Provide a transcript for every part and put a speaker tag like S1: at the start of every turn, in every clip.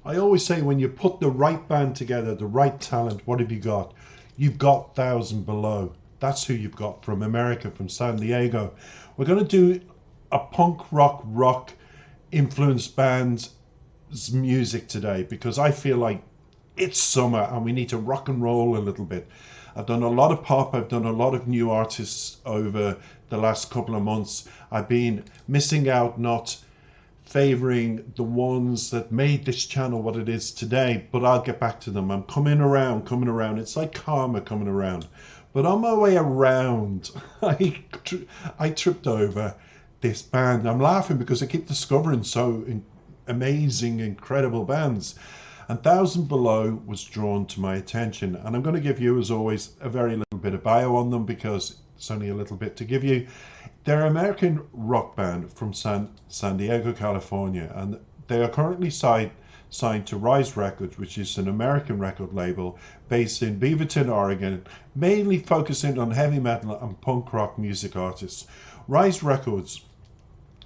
S1: I always say when you put the right band together, the right talent, what have you got? You've got Thousand Below. That's who you've got from America, from San Diego. We're going to do a punk rock influenced band's music today because I feel like it's summer and we need to rock and roll a little bit. I've done a lot of pop, I've done a lot of new artists over the last couple of months. I've been missing out, not favoring the ones that made this channel what it is today, but I'll get back to them. I'm coming around, coming around. It's like karma coming around. But on my way around, I tripped over this band. I'm laughing because I keep discovering amazing, incredible bands. And Thousand Below was drawn to my attention. And I'm going to give you, as always, a very little bit of bio on them because it's only a little bit to give you. They're an American rock band from San Diego, California, and they are currently signed to Rise Records, which is an American record label based in Beaverton, Oregon, mainly focusing on heavy metal and punk rock music artists. Rise Records,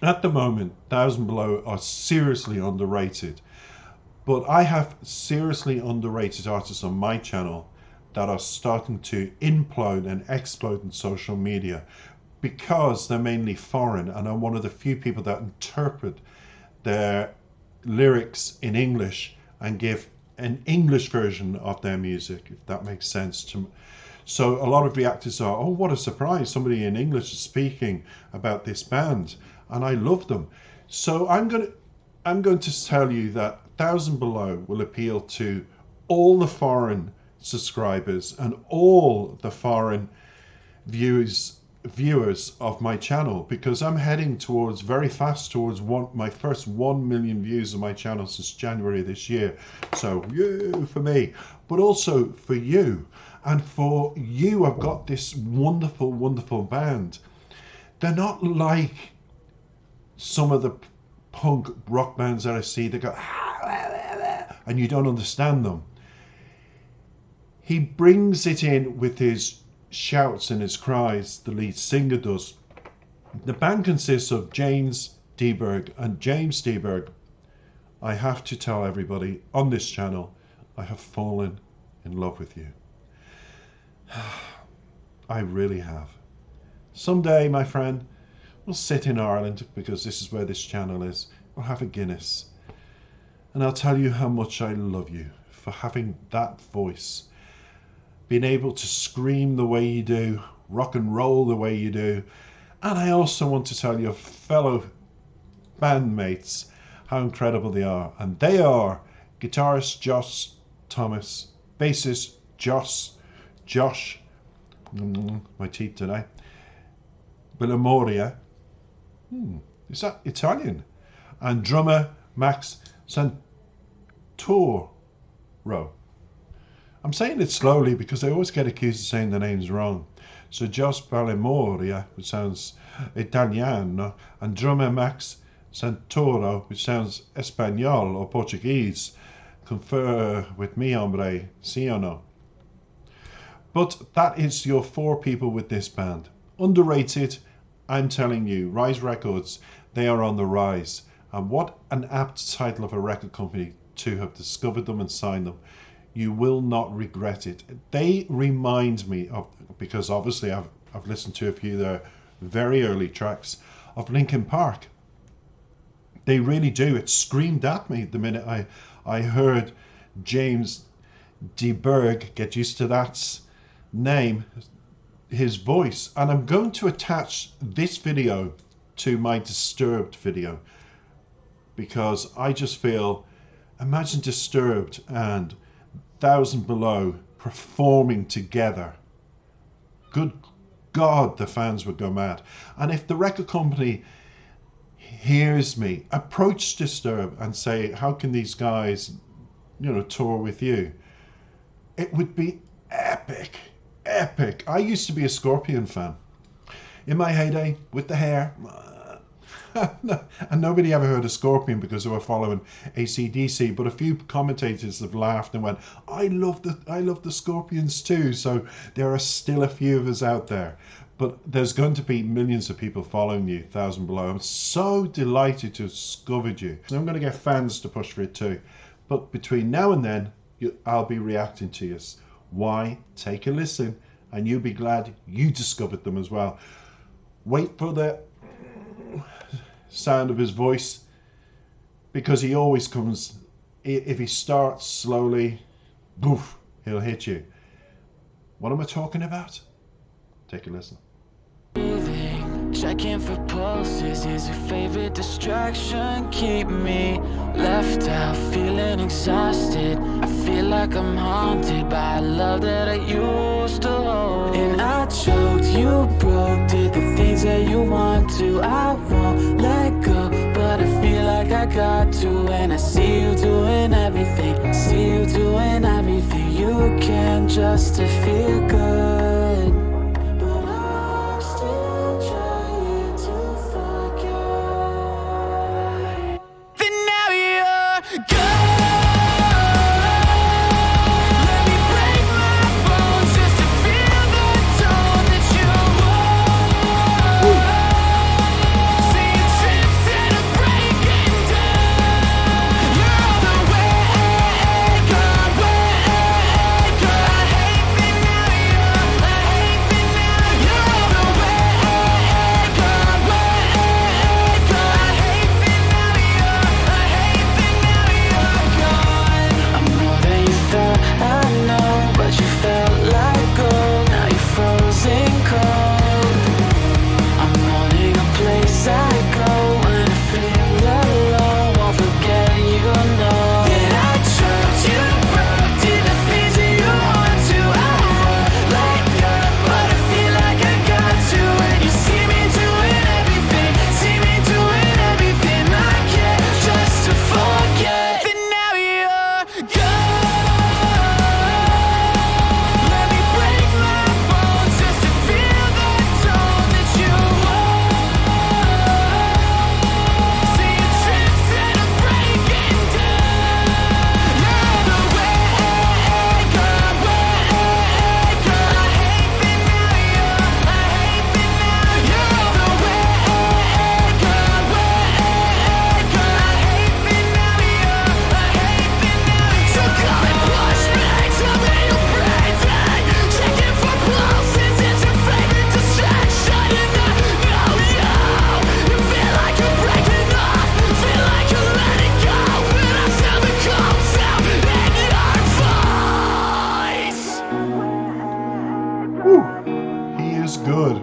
S1: at the moment, Thousand Below are seriously underrated, but I have seriously underrated artists on my channel that are starting to implode and explode in social media because they're mainly foreign, and I'm one of the few people that interpret their lyrics in English and give an English version of their music, if that makes sense to me. So a lot of reactors are, oh, what a surprise, somebody in English is speaking about this band, and I love them. So I'm going to tell you that Thousand Below will appeal to all the foreign subscribers and all the foreign viewers of my channel, because I'm heading towards very fast towards my first 1 million views of my channel since January this year. So you for me, but also for you. And for you, I've got this wonderful band. They're not like some of the punk rock bands that I see that go and you don't understand them. He brings it in with his shouts and his cries, the lead singer does. The band consists of James Deberg, and James Deberg, I have to tell everybody on this channel, I have fallen in love with you. I really have. Someday, my friend, we'll sit in Ireland, because this is where this channel is. We'll have a Guinness, and I'll tell you how much I love you for having that voice, being able to scream the way you do, rock and roll the way you do. And I also want to tell your fellow bandmates how incredible they are. And they are guitarist Josh Thomas, bassist Josh, my teeth today, Villamoria, is that Italian? And drummer Max Santoro. I'm saying it slowly because I always get accused of saying the names wrong. So Josh Ballemoria, which sounds Italiano, and drummer Max Santoro, which sounds Espanol or Portuguese. Confer with me, hombre, si o no? But that is your 4 people with this band. Underrated, I'm telling you, Rise Records, they are on the rise. And what an apt title of a record company to have discovered them and signed them. You will not regret it. They remind me of, because obviously I've listened to a few of their very early tracks, of Linkin Park. They really do. It screamed at me the minute I heard James Deberg, get used to that name, his voice. And I'm going to attach this video to my Disturbed video, because I just feel, imagine Disturbed and Thousand Below performing together. Good God, the fans would go mad. And if the record company hears me, approach Disturbed and say, how can these guys, tour with you? It would be epic. I used to be a Scorpion fan in my heyday with the hair. And nobody ever heard of Scorpion because they were following AC/DC, but a few commentators have laughed and went, I love the Scorpions too. So there are still a few of us out there, but there's going to be millions of people following you, Thousand Below. I'm so delighted to have discovered you. I'm going to get fans to push for it too, But between now and then, I'll be reacting to you. Why? Take a listen and you'll be glad you discovered them as well. Wait for the sound of his voice, because he always comes, if he starts slowly, boof, he'll hit you. What am I talking about? Take a listen.
S2: Checking for pulses is your favorite distraction. Keep me left out, feeling exhausted. I feel like I'm haunted by a love that I used to hold. And I choked, you broke, did the things that you want to. I won't let go, but I feel like I got to. And I see you doing everything, see you doing everything you can just to feel good.
S1: Good.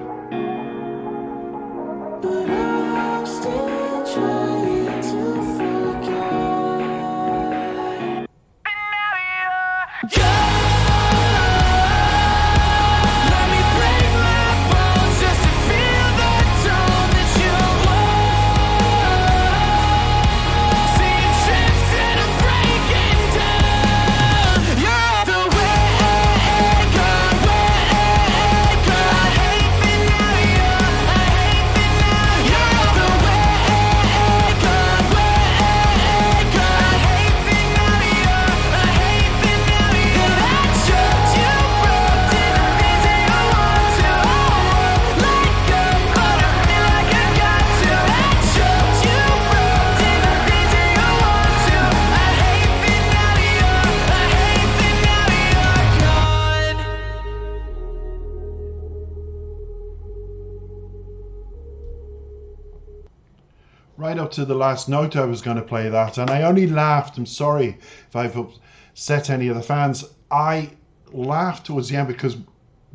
S1: Right up to the last note I was going to play that, and I only laughed. I'm sorry if I've upset any of the fans. I laughed towards the end because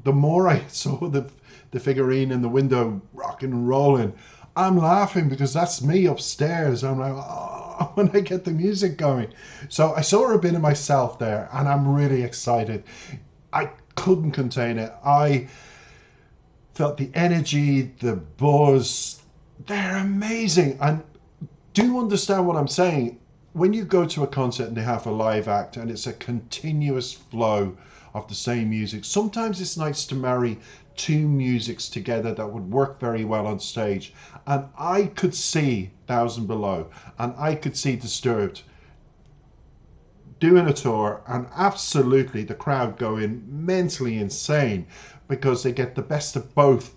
S1: the more I saw the figurine in the window rocking and rolling, I'm laughing because that's me upstairs. I'm like, oh, when I get the music going. So I saw a bit of myself there, and I'm really excited. I couldn't contain it. I felt the energy, the buzz. They're amazing. And do you understand what I'm saying? When you go to a concert and they have a live act and it's a continuous flow of the same music, sometimes it's nice to marry two musics together that would work very well on stage. And I could see Thousand Below and I could see Disturbed doing a tour, and absolutely the crowd going mentally insane because they get the best of both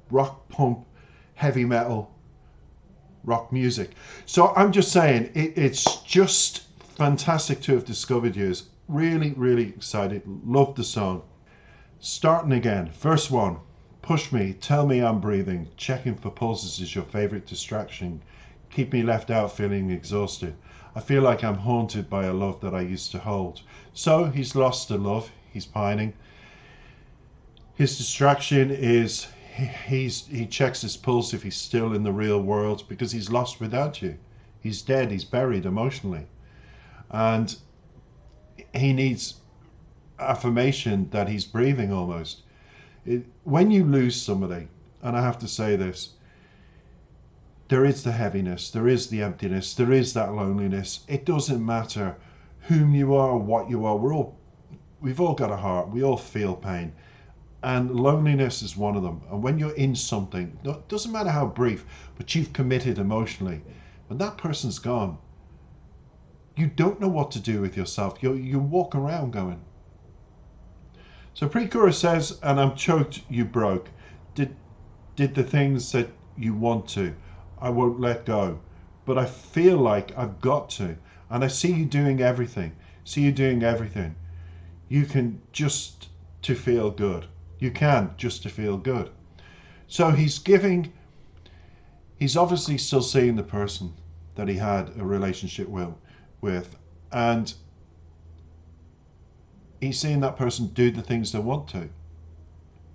S1: rock, pump, heavy metal, rock music. So I'm just saying, it's just Fantastic to have discovered you. Really, really excited. Love the song. Starting again. Verse 1. Push me, tell me I'm breathing. Checking for pulses is your favorite distraction. Keep me left out feeling exhausted. I feel like I'm haunted by a love that I used to hold. So he's lost the love. He's pining. His distraction is he checks his pulse if he's still in the real world because he's lost without you. He's dead. He's buried emotionally. And he needs affirmation that he's breathing almost. When you lose somebody, and I have to say this, there is the heaviness, there is the emptiness, there is that loneliness. It doesn't matter whom you are or what you are. We've all got a heart. We all feel pain. And loneliness is one of them. And when you're in something, it doesn't matter how brief, but you've committed emotionally, when that person's gone, you don't know what to do with yourself. You walk around going. So pre-chorus says, and I'm choked, you broke. Did the things that you want to. I won't let go. But I feel like I've got to. And I see you doing everything. You can just to feel good. You can just to feel good. So he's obviously still seeing the person that he had a relationship with, and he's seeing that person do the things they want to.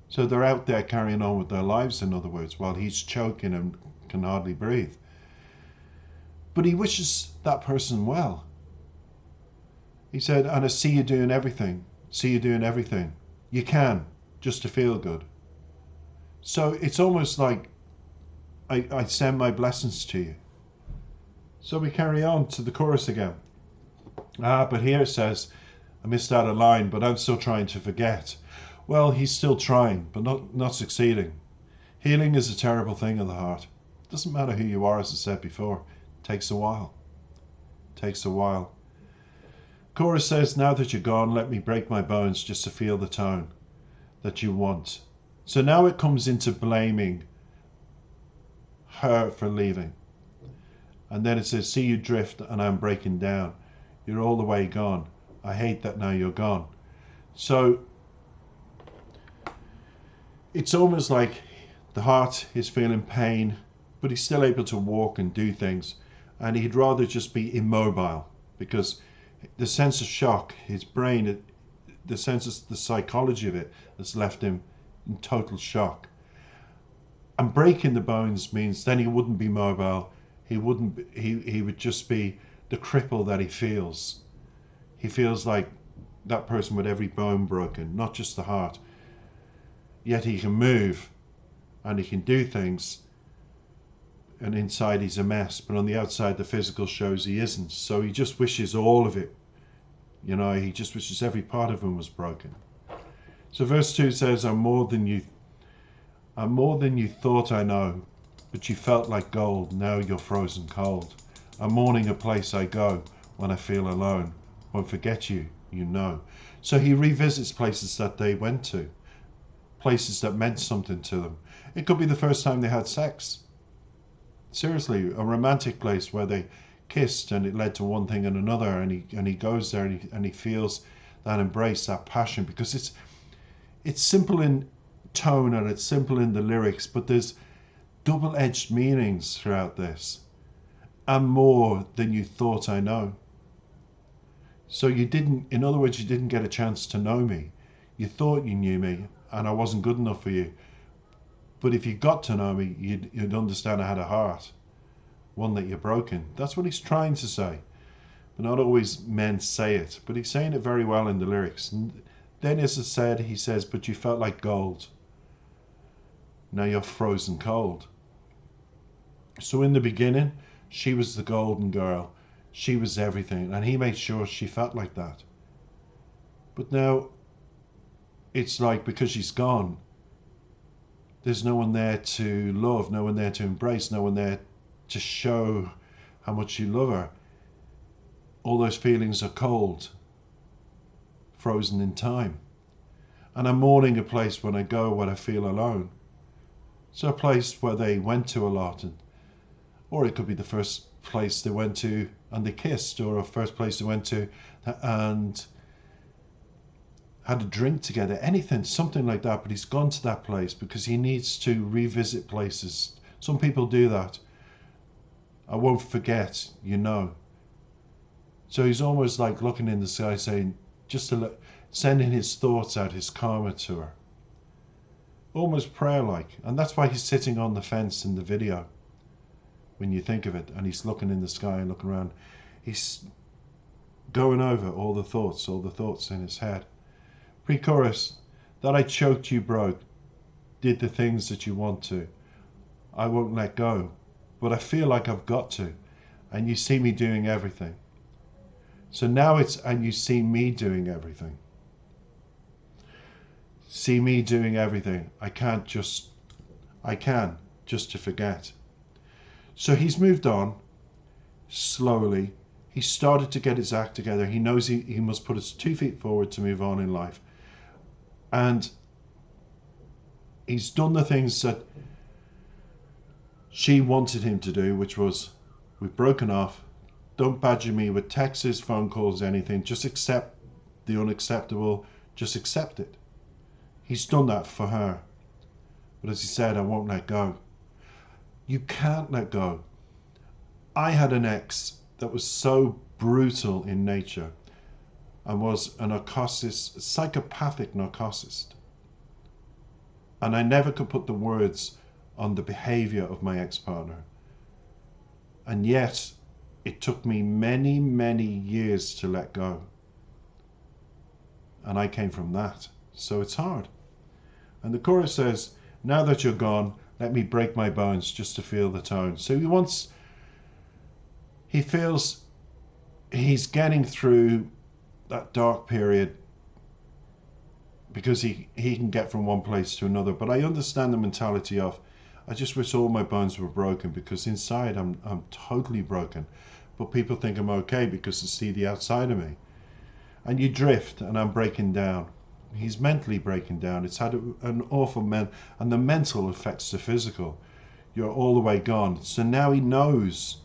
S1: So they're out there carrying on with their lives, in other words, while he's choking and can hardly breathe. But he wishes that person well. He said, and I see you doing everything. You can, just to feel good. So it's almost like I send my blessings to you. So we carry on to the chorus again. But here it says, I missed out a line, but I'm still trying to forget. Well, he's still trying, but not succeeding. Healing is a terrible thing in the heart. It doesn't matter who you are, as I said before. It takes a while. Chorus says, now that you're gone, let me break my bones just to feel the tone that you want. So now it comes into blaming her for leaving. And then it says, see you drift and I'm breaking down. You're all the way gone. I hate that now you're gone. So it's almost like the heart is feeling pain, but he's still able to walk and do things. And he'd rather just be immobile, because the sense of shock, his brain, the psychology of it has left him in total shock. And breaking the bones means then he wouldn't be mobile. He would just be the cripple that he feels. He feels like that person with every bone broken, not just the heart. Yet he can move and he can do things, and inside he's a mess, but on the outside the physical shows he isn't. So he just wishes all of it. He just wishes every part of him was broken. So verse 2 says, I'm more than you thought I know, but you felt like gold, now you're frozen cold. I'm mourning a place I go when I feel alone. Won't forget you, So he revisits places that they went to, places that meant something to them. It could be the first time they had sex. Seriously, a romantic place where they kissed and it led to one thing and another, and he goes there and he feels that embrace, that passion, because it's simple in tone and it's simple in the lyrics, but there's double-edged meanings throughout this. I'm more than you thought I know. So in other words, you didn't get a chance to know me. You thought you knew me and I wasn't good enough for you. But if you got to know me, you'd understand I had a heart, one that you're broken. That's what he's trying to say. But not always men say it, but he's saying it very well in the lyrics. And then, as I said, he says, but you felt like gold. Now you're frozen cold. So in the beginning, she was the golden girl. She was everything. And he made sure she felt like that. But now, it's like because she's gone, there's no one there to love, no one there to embrace, no one there to show how much you love her. All those feelings are cold, frozen in time. And I'm mourning a place when I go when I feel alone. So a place where they went to a lot, or it could be the first place they went to and they kissed, or a first place they went to and had a drink together, anything, something like that. But he's gone to that place because he needs to revisit places. Some people do that. I won't forget, So he's almost like looking in the sky saying, just to sending his thoughts out, his karma to her. Almost prayer-like. And that's why he's sitting on the fence in the video, when you think of it. And he's looking in the sky and looking around. He's going over all the thoughts in his head. Pre-chorus, that I choked you broke, did the things that you want to. I won't let go, but I feel like I've got to. And you see me doing everything. So now it's, and you see me doing everything. See me doing everything. I can just to forget. So he's moved on slowly. He started to get his act together. He knows he must put his 2 feet forward to move on in life. And he's done the things that she wanted him to do, which was, we've broken off. Don't badger me with texts, phone calls, anything. Just accept the unacceptable. Just accept it. He's done that for her. But as he said, I won't let go. You can't let go. I had an ex that was so brutal in nature and was a narcissist, psychopathic narcissist. And I never could put the words on the behavior of my ex-partner. And yet, it took me many, many years to let go. And I came from that. So it's hard. And the chorus says, now that you're gone, let me break my bones just to feel the tone. So he feels he's getting through that dark period because he can get from one place to another. But I understand the mentality of, I just wish all my bones were broken, because inside I'm totally broken. But people think I'm okay because they see the outside of me. And you drift, and I'm breaking down. He's mentally breaking down. It's had an awful and the mental affects the physical. You're all the way gone. So now he knows,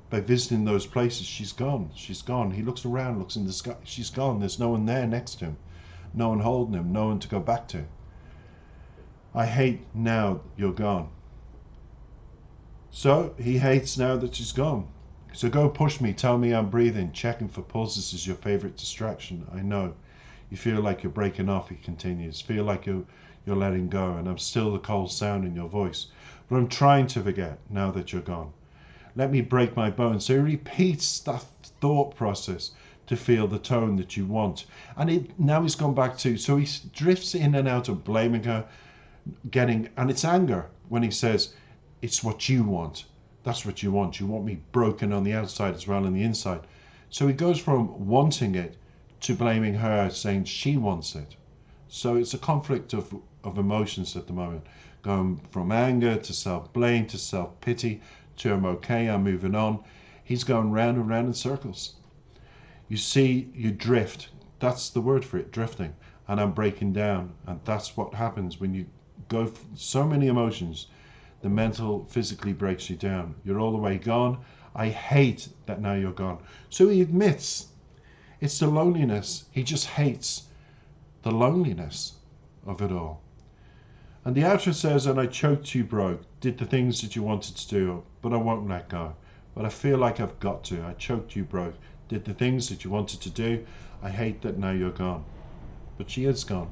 S1: by visiting those places, she's gone. She's gone. He looks around, looks in the sky. She's gone. There's no one there next to him. No one holding him. No one to go back to. I hate now you're gone. So he hates now that she's gone. So go push me. Tell me I'm breathing. Checking for pulses is your favorite distraction. I know. You feel like you're breaking off, he continues. Feel like you're letting go, and I'm still the cold sound in your voice. But I'm trying to forget now that you're gone. Let me break my bones. So he repeats that thought process to feel the tone that you want. And now he's gone back to, so he drifts in and out of blaming her, and it's anger when he says, it's what you want. That's what you want. You want me broken on the outside as well as the inside. So he goes from wanting it to blaming her, saying she wants it. So it's a conflict of emotions at the moment, going from anger to self-blame to self-pity to I'm okay, I'm moving on. He's going round and round in circles. You see, you drift. That's the word for it, drifting. And I'm breaking down. And that's what happens when you go so many emotions. The mental physically breaks you down. You're all the way gone. I hate that now you're gone. So he admits it's the loneliness. He just hates the loneliness of it all. And the outro says, and I choked you broke, did the things that you wanted to do, but I won't let go. But I feel like I've got to. I choked you broke, did the things that you wanted to do. I hate that now you're gone. But she is gone.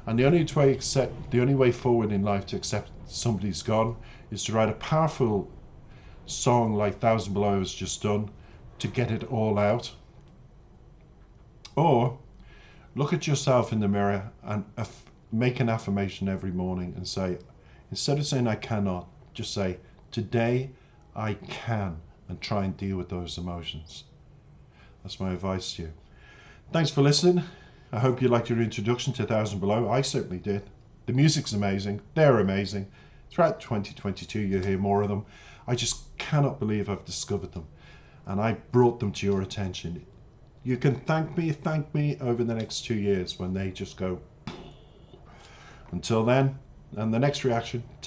S1: And the only way forward in life to accept somebody's gone is to write a powerful song like 1,000 Below has just done, to get it all out. Or look at yourself in the mirror and make an affirmation every morning and say, instead of saying I cannot, just say, today I can, and try and deal with those emotions. That's my advice to you. Thanks for listening. I hope you liked your introduction to 1,000 Below. I certainly did. The music's amazing. They're amazing. Throughout 2022, you'll hear more of them. I just cannot believe I've discovered them, and I brought them to your attention. You can thank me over the next 2 years when they just go. Until then, and the next reaction,